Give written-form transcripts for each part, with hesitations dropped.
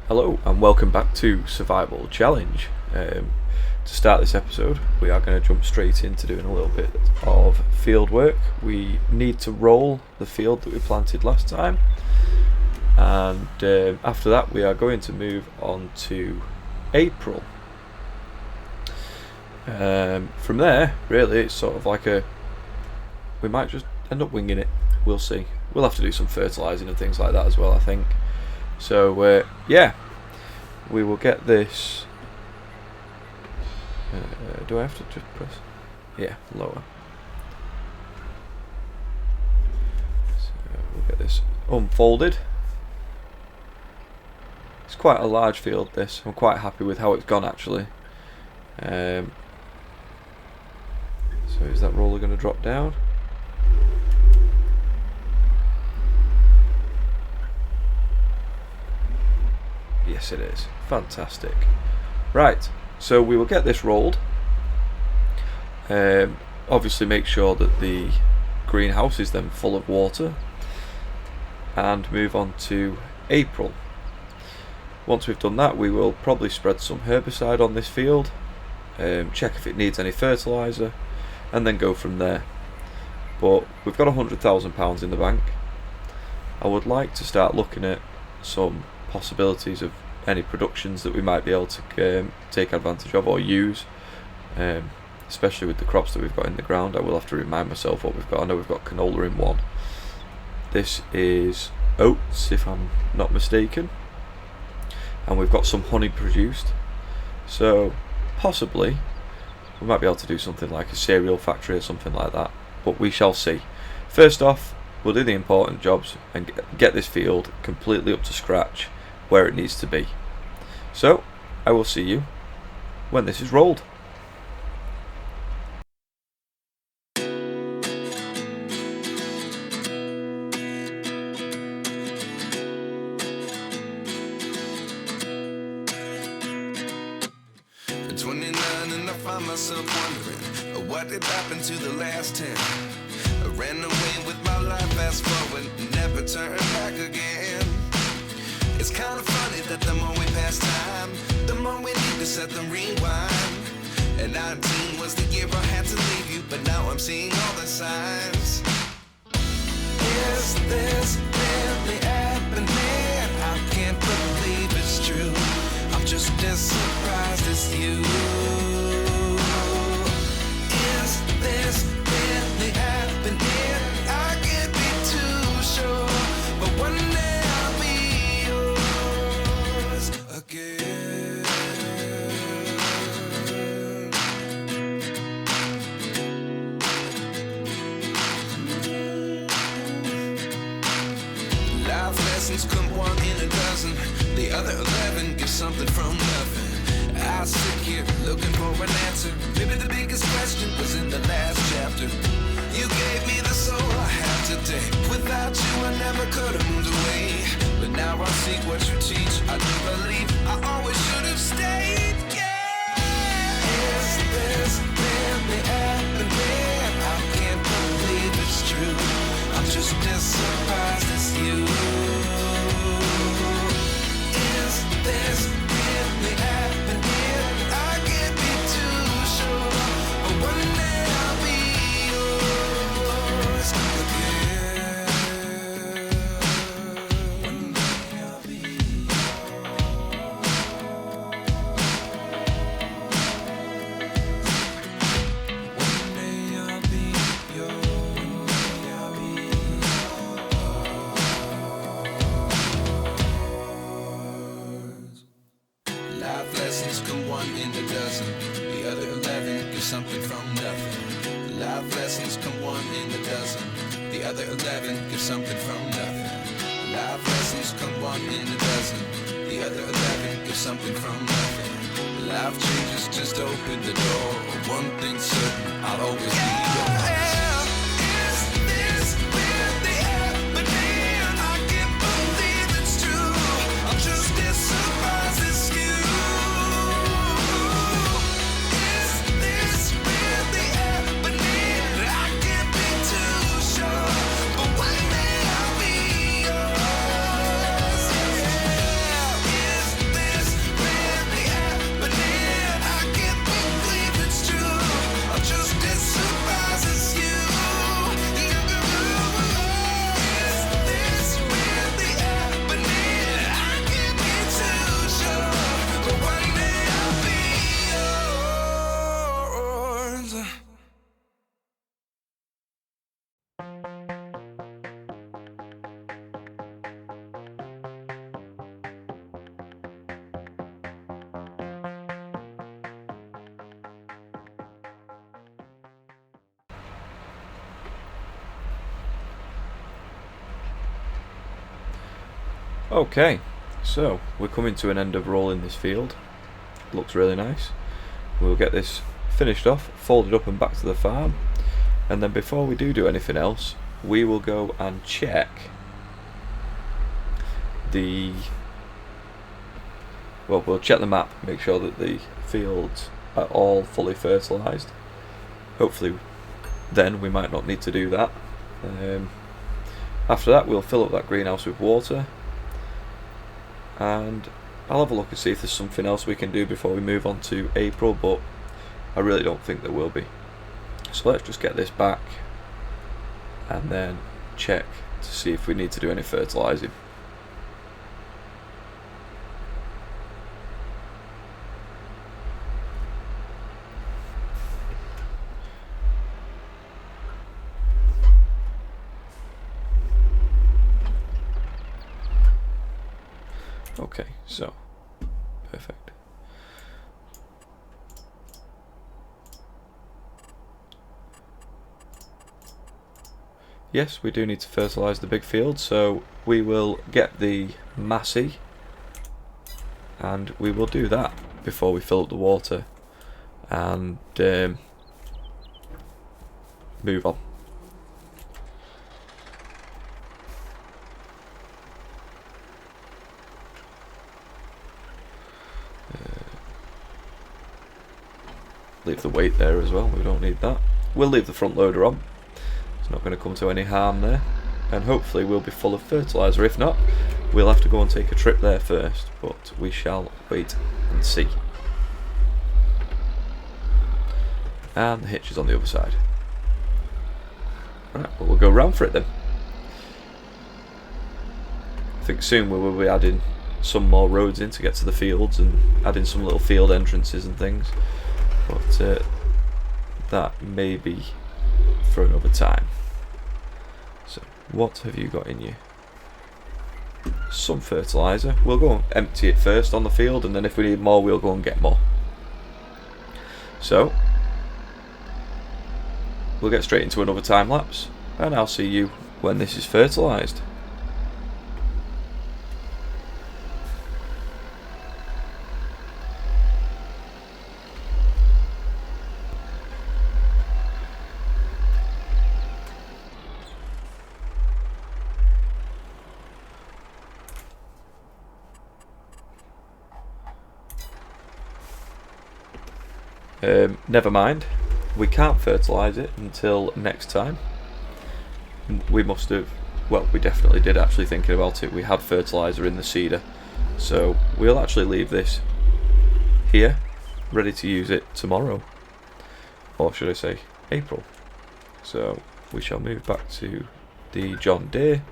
Hello and welcome back to Survival Challenge. To start this episode, we are going to jump straight into doing a little bit of field work. We need to roll the field that we planted last time, and after that we are going to move on to April. From there, really, it's sort of like we might just end up winging it. We'll see. We'll have to do some fertilising and things like that as well, I think. So yeah, we will get this. Do I have to just press? Yeah, lower. So we'll get this unfolded. It's quite a large field, this. I'm quite happy with how it's gone, actually. So is that roller going to drop down? Yes, it is. Fantastic. Right, so we will get this rolled. Obviously make sure that the greenhouse is then full of water, and move on to April. Once we've done that, we will probably spread some herbicide on this field, check if it needs any fertiliser, and then go from there. But we've got £100,000 in the bank. I would like to start looking at some possibilities of any productions that we might be able to take advantage of or use, especially with the crops that we've got in the ground. I will have to remind myself what we've got. I know we've got canola in one. This is oats, if I'm not mistaken, and we've got some honey produced, so possibly we might be able to do something like a cereal factory or something like that, but we shall see. First off, we'll do the important jobs and get this field completely up to scratch where it needs to be. So I will see you when this is rolled. At 29 and I find myself wondering what did happen to the last 10. I ran away with my life, fast forward, never turn back again. It's kind of funny that the more we pass time, the more we need to set them rewind. And 19 was the year I had to leave you, but now I'm seeing all the signs. Is this really happening? I can't believe it's true. I'm just as surprised as you. Is this really happening? I can't be too sure, but one day I'll be yours again. Life lessons come one in a dozen. The other 11 give something from nothing. I sit here looking for an answer. Maybe the biggest question was in the last chapter. You gave me the soul I have today. Without you I never could have moved away. But now I see what you teach. I do believe I always should have stayed. Yeah. Is this really happening? I can't believe it's true. I'm just as surprised as you. Is this really happening? I can't be too sure, but one day I'll be yours again. One day I'll be yours. One day I'll be yours. One day I'll be yours. Life lessons come one in a dozen. The other 11 give something from nothing. Life lessons come one in a dozen. The other 11 give something from nothing. Life lessons come one in a dozen. The other 11 give something from nothing. Life changes just open the door. One thing's certain, I'll always be yours. Is this really happening? I can't believe it's true. I'm just as surprised as you. Is this really happening? I can't be too sure, but one day I'll be yours. Is Okay, so we're coming to an end of rolling this field. Looks really nice. We'll get this finished off, folded up and back to the farm, and then before we do anything else, we will go and check we'll check the map, make sure that the fields are all fully fertilised. Hopefully then we might not need to do that. After that we'll fill up that greenhouse with water, and I'll have a look and see if there's something else we can do before we move on to April, but I really don't think there will be. So let's just get this back and then check to see if we need to do any fertilising. Okay, so perfect. Yes, we do need to fertilise the big field, so we will get the massey and we will do that before we fill up the water and move on. Leave the weight there as well, we don't need that. We'll leave the front loader on, it's not going to come to any harm there, and hopefully we'll be full of fertiliser. If not, we'll have to go and take a trip there first, but we shall wait and see. And the hitch is on the other side. Right, well, we'll go round for it then. I think soon we will be adding some more roads in to get to the fields and adding some little field entrances and things, but that may be for another time. So what have you got in you? Some fertiliser. We'll go and empty it first on the field, and then if we need more we'll go and get more. So we'll get straight into another time lapse and I'll see you when this is fertilised. Never mind, we can't fertilise it until next time. We must have, well, we definitely did, actually thinking about it, we had fertiliser in the seeder, so we'll actually leave this here ready to use it tomorrow, or should I say April. So we shall move back to the John Deere,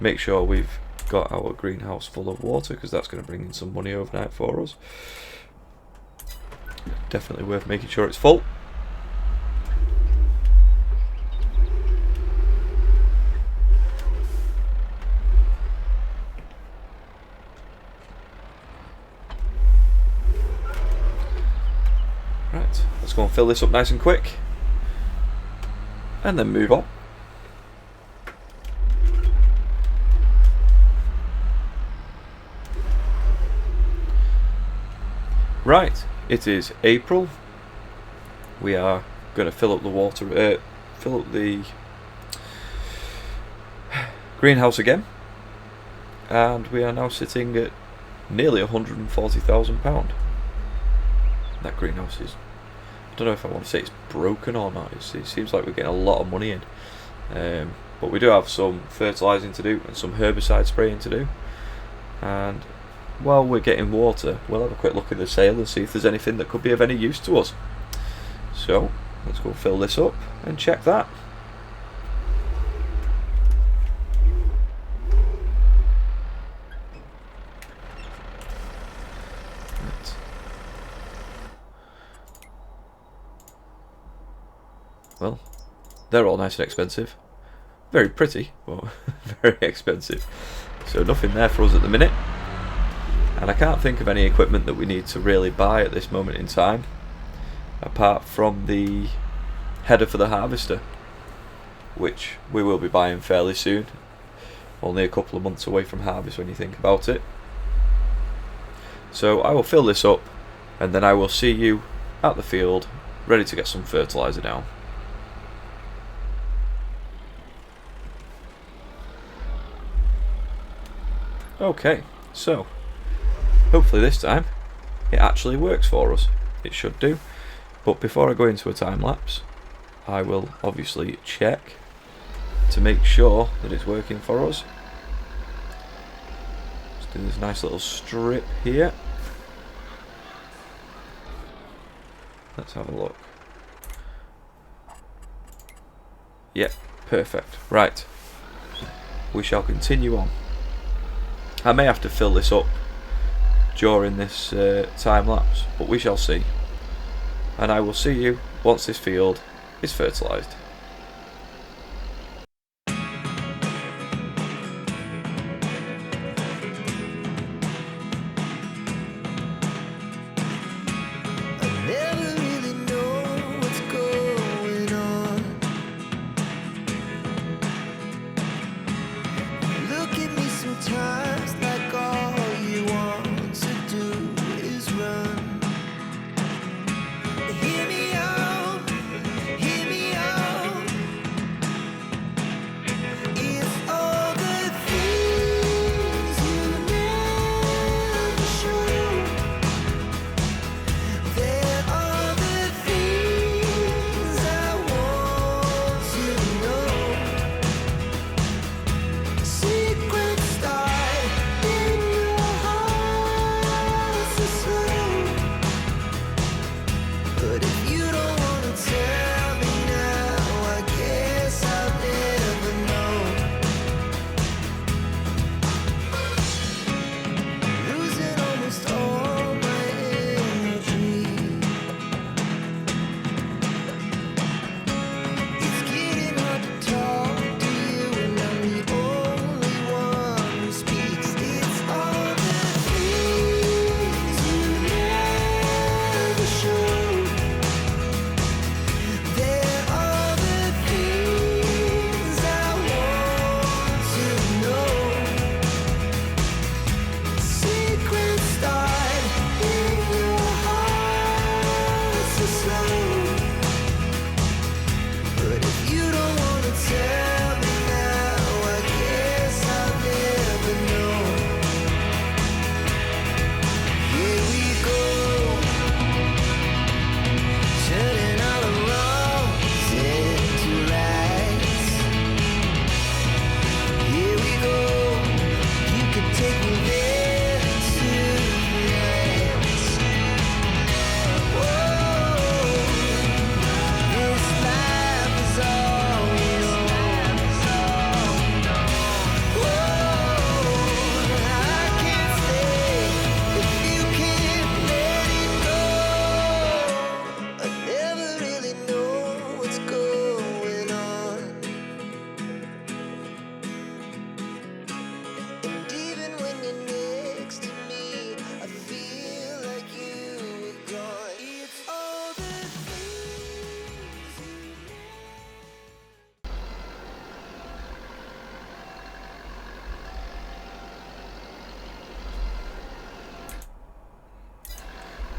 make sure we've got our greenhouse full of water because that's going to bring in some money overnight for us. Definitely worth making sure it's full. Right, let's go and fill this up nice and quick and then move on. Right, it is April. We are going to fill up the water, fill up the greenhouse again, and we are now sitting at nearly £140,000. That greenhouse is, I don't know if I want to say it's broken or not. It seems like we're getting a lot of money in, but we do have some fertilising to do and some herbicide spraying to do, and while we're getting water we'll have a quick look at the sale and see if there's anything that could be of any use to us. So let's go fill this up and check that. Right. Well, they're all nice and expensive. Very pretty, but very expensive. So nothing there for us at the minute. And I can't think of any equipment that we need to really buy at this moment in time, apart from the header for the harvester, which we will be buying fairly soon. only a couple of months away from harvest when you think about it. So I will fill this up, and then I will see you at the field ready to get some fertiliser down. Okay, so hopefully this time it actually works for us. It should do. But before I go into a time lapse, I will obviously check to make sure that it's working for us. Just do this nice little strip here. Let's have a look. Yep, perfect. Right, we shall continue on. I may have to fill this up during this time lapse, but we shall see. And I will see you once this field is fertilised.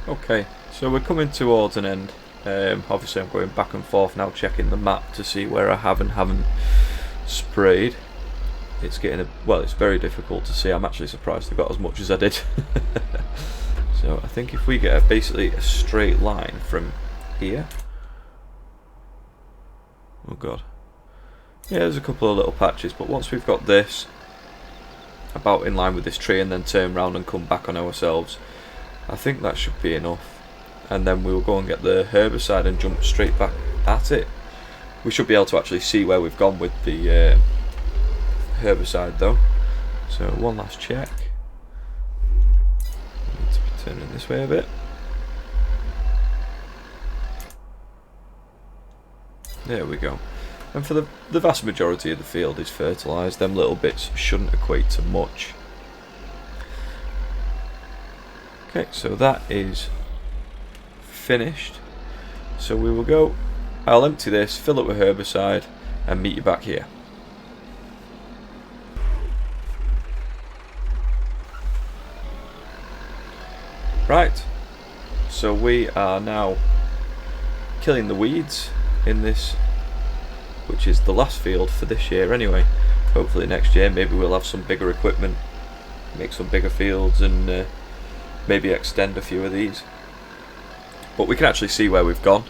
Okay, so we're coming towards an end. Obviously I'm going back and forth now, checking the map to see where I have and haven't sprayed. It's getting it's very difficult to see. I'm actually surprised I got as much as I did. So I think if we get basically a straight line from here. Oh god. Yeah, there's a couple of little patches, but once we've got this about in line with this tree and then turn round and come back on ourselves, I think that should be enough. And then we'll go and get the herbicide and jump straight back at it. We should be able to actually see where we've gone with the herbicide though. So one last check. Need to be turning this way a bit. There we go. And for the vast majority of the field is fertilised. Them little bits shouldn't equate to much. Okay, so that is finished. So we will go, I'll empty this, fill it with herbicide and meet you back here. Right, so we are now killing the weeds in this, which is the last field for this year anyway. Hopefully next year maybe we'll have some bigger equipment, make some bigger fields, and maybe extend a few of these. But we can actually see where we've gone,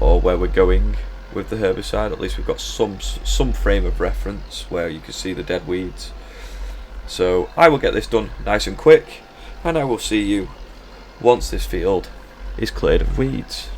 or where we're going with the herbicide. At least we've got some frame of reference where you can see the dead weeds. So I will get this done nice and quick, and I will see you once this field is cleared of weeds.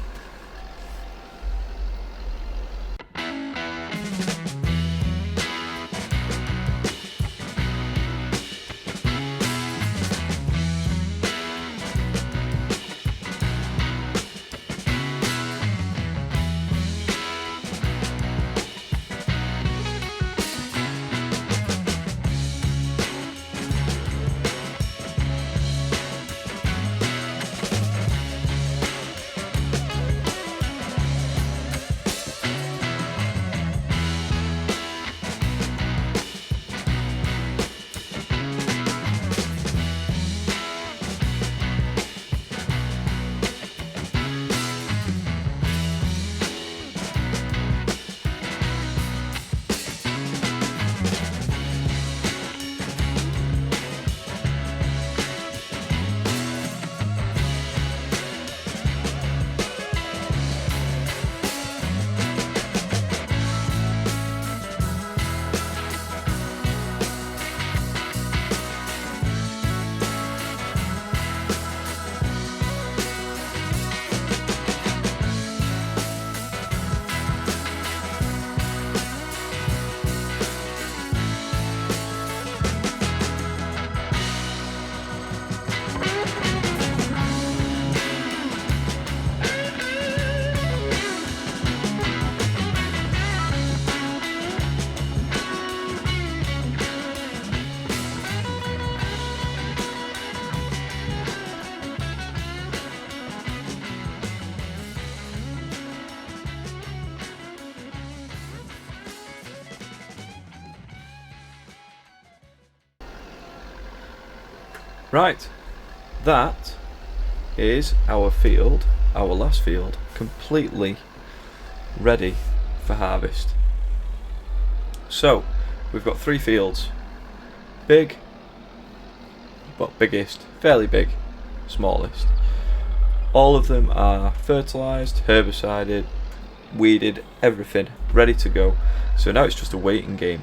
Right, that is our field, our last field, completely ready for harvest. So, we've got 3 fields. Big, but biggest, fairly big, smallest. All of them are fertilised, herbicided, weeded, everything ready to go. So now it's just a waiting game.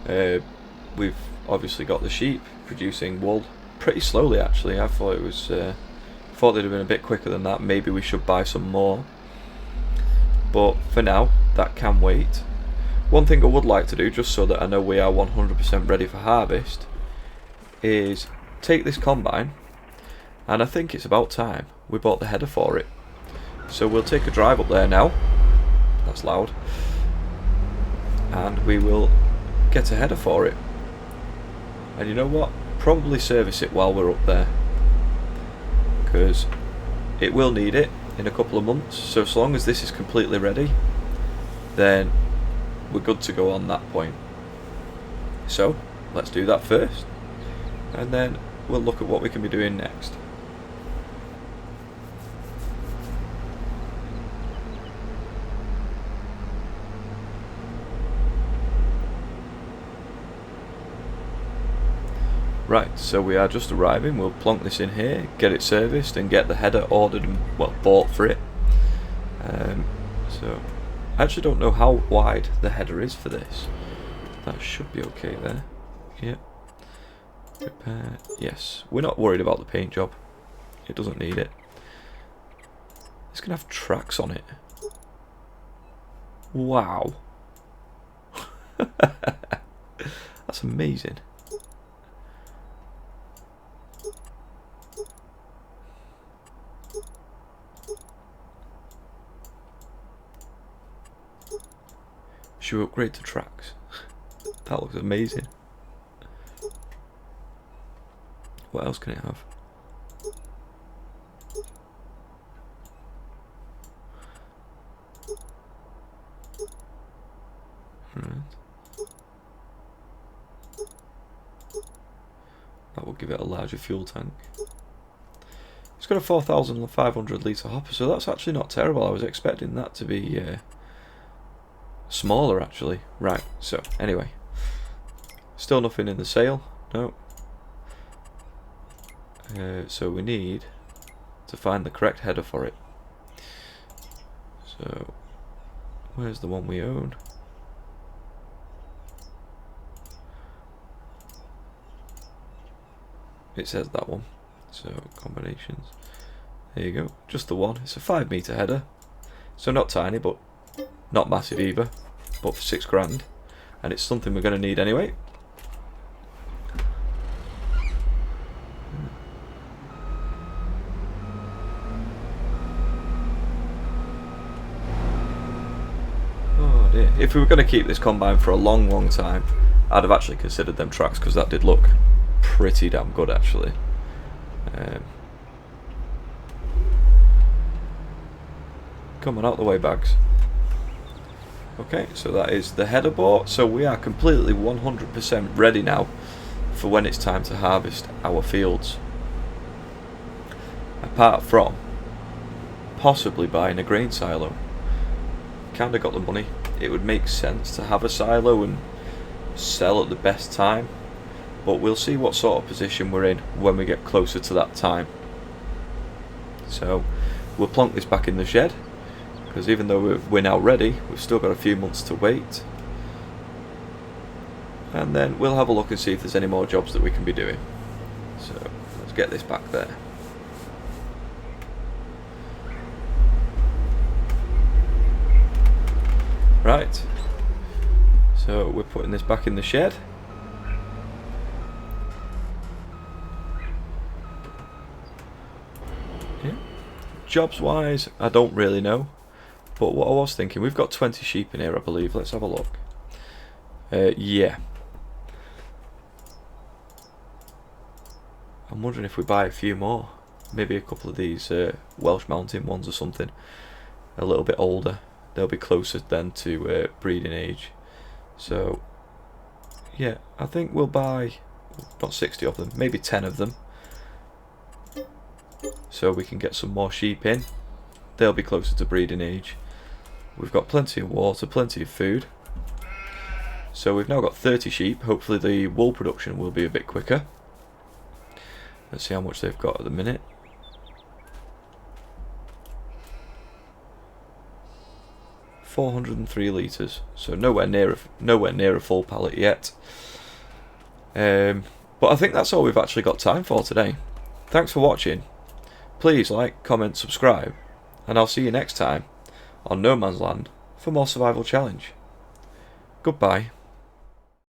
We've obviously got the sheep producing wool pretty slowly actually. I thought it was thought they'd have been a bit quicker than that. Maybe we should buy some more, but for now that can wait. One thing I would like to do, just so that I know we are 100% ready for harvest, is take this combine, and I think it's about time we bought the header for it. So we'll take a drive up there now, that's loud, and we will get a header for it. And you know what? Probably service it while we're up there, because it will need it in a couple of months. So as long as this is completely ready, then we're good to go on that point. So let's do that first, and then we'll look at what we can be doing next. Right, so we are just arriving. We'll plonk this in here, get it serviced, and get the header ordered and, well, bought for it. So I actually don't know how wide the header is for this. That should be okay there. Yep. Repair. Yes, we're not worried about the paint job. It doesn't need it. It's gonna have tracks on it. Wow. That's amazing. Should we upgrade to tracks? That looks amazing. What else can it have? Right. That will give it a larger fuel tank. It's got a 4,500 litre hopper, so that's actually not terrible. I was expecting that to be smaller actually. Right, so anyway, still nothing in the sail. No. So we need to find the correct header for it. So where's the one we own? It says that one. So combinations. There you go. Just the one. It's a 5 metre header. So not tiny, but not massive either. But for £6 grand. And it's something we're going to need anyway. Oh dear. If we were going to keep this combine for a long time, I'd have actually considered them tracks, because that did look pretty damn good actually. Come on, out the way, bags. Okay, so that is the header bought. So we are completely 100% ready now for when it's time to harvest our fields. Apart from possibly buying a grain silo. Kinda got the money. It would make sense to have a silo and sell at the best time, but we'll see what sort of position we're in when we get closer to that time. So we'll plonk this back in the shed, because even though we're now ready, we've still got a few months to wait. And then we'll have a look and see if there's any more jobs that we can be doing. So let's get this back there. Right, so we're putting this back in the shed. Yeah. Jobs wise, I don't really know, but what I was thinking, we've got 20 sheep in here, I believe. Let's have a look. Yeah, I'm wondering if we buy a few more, maybe a couple of these Welsh mountain ones or something, a little bit older. They'll be closer then to breeding age. So yeah, I think we'll buy not 60 of them, maybe 10 of them, so we can get some more sheep in. They'll be closer to breeding age. We've got plenty of water, plenty of food. So we've now got 30 sheep. Hopefully the wool production will be a bit quicker. Let's see how much they've got at the minute. $403 litres, so nowhere near a full pallet yet. But I think that's all we've actually got time for today. Thanks for watching. Please like, comment, subscribe, and I'll see you next time on No Man's Land for more survival challenge. Goodbye.